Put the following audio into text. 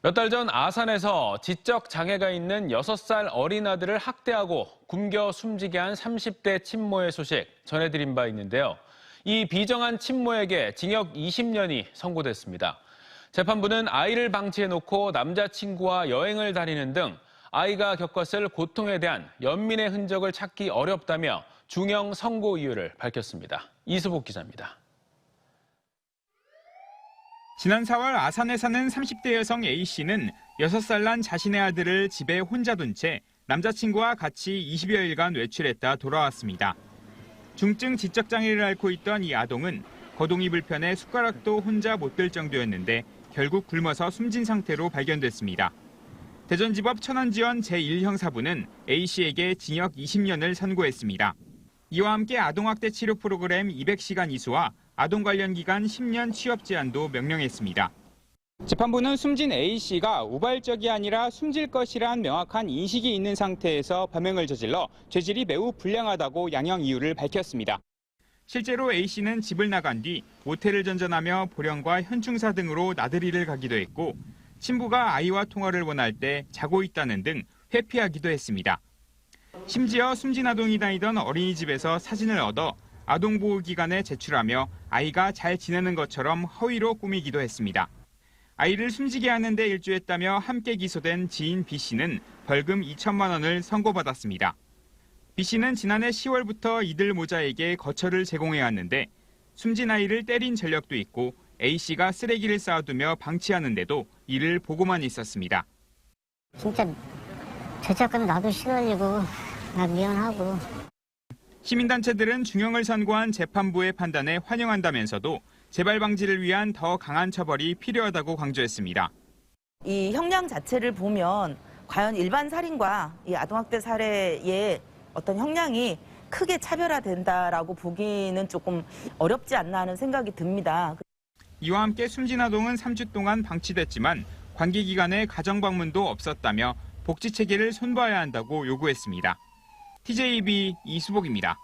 몇 달 전 아산에서 지적 장애가 있는 6살 어린 아들을 학대하고 굶겨 숨지게 한 30대 친모의 소식 전해드린 바 있는데요. 이 비정한 친모에게 징역 20년이 선고됐습니다. 재판부는 아이를 방치해놓고 남자친구와 여행을 다니는 등 아이가 겪었을 고통에 대한 연민의 흔적을 찾기 어렵다며 중형 선고 이유를 밝혔습니다. 이수복 기자입니다. 지난 4월 아산에 사는 30대 여성 A씨는 6살 난 자신의 아들을 집에 혼자 둔 채 남자친구와 같이 20여일간 외출했다 돌아왔습니다. 중증 지적장애를 앓고 있던 이 아동은 거동이 불편해 숟가락도 혼자 못 들 정도였는데 결국 굶어서 숨진 상태로 발견됐습니다. 대전지법 천안지원 제1형사부는 A씨에게 징역 20년을 선고했습니다. 이와 함께 아동학대 치료 프로그램 200시간 이수와 아동 관련 기간 10년 취업 제한도 명령했습니다. 재판부는 숨진 A씨가 우발적이 아니라 숨질 것이란 명확한 인식이 있는 상태에서 범행을 저질러 죄질이 매우 불량하다고 양형 이유를 밝혔습니다. 실제로 A씨는 집을 나간 뒤 모텔을 전전하며 보령과 현충사 등으로 나들이를 가기도 했고 친부가 아이와 통화를 원할 때 자고 있다는 등 회피하기도 했습니다. 심지어 숨진 아동이 다니던 어린이집에서 사진을 얻어 아동보호기관에 제출하며 아이가 잘 지내는 것처럼 허위로 꾸미기도 했습니다. 아이를 숨지게 하는 데 일조했다며 함께 기소된 지인 B씨는 벌금 2천만 원을 선고받았습니다. B씨는 지난해 10월부터 이들 모자에게 거처를 제공해왔는데 숨진 아이를 때린 전력도 있고 A씨가 쓰레기를 쌓아두며 방치하는데도 이를 보고만 있었습니다. 진짜 죄책감이 나도 시달리고 나 미안하고. 시민단체들은 중형을 선고한 재판부의 판단에 환영한다면서도 재발 방지를 위한 더 강한 처벌이 필요하다고 강조했습니다. 이 형량 자체를 보면 과연 일반 살인과 이 아동학대 살해의 어떤 형량이 크게 차별화된다라고 보기는 조금 어렵지 않나 하는 생각이 듭니다. 이와 함께 숨진 아동은 3주 동안 방치됐지만 관계기관의 가정방문도 없었다며 복지 체계를 손봐야 한다고 요구했습니다. TJB 이수복입니다.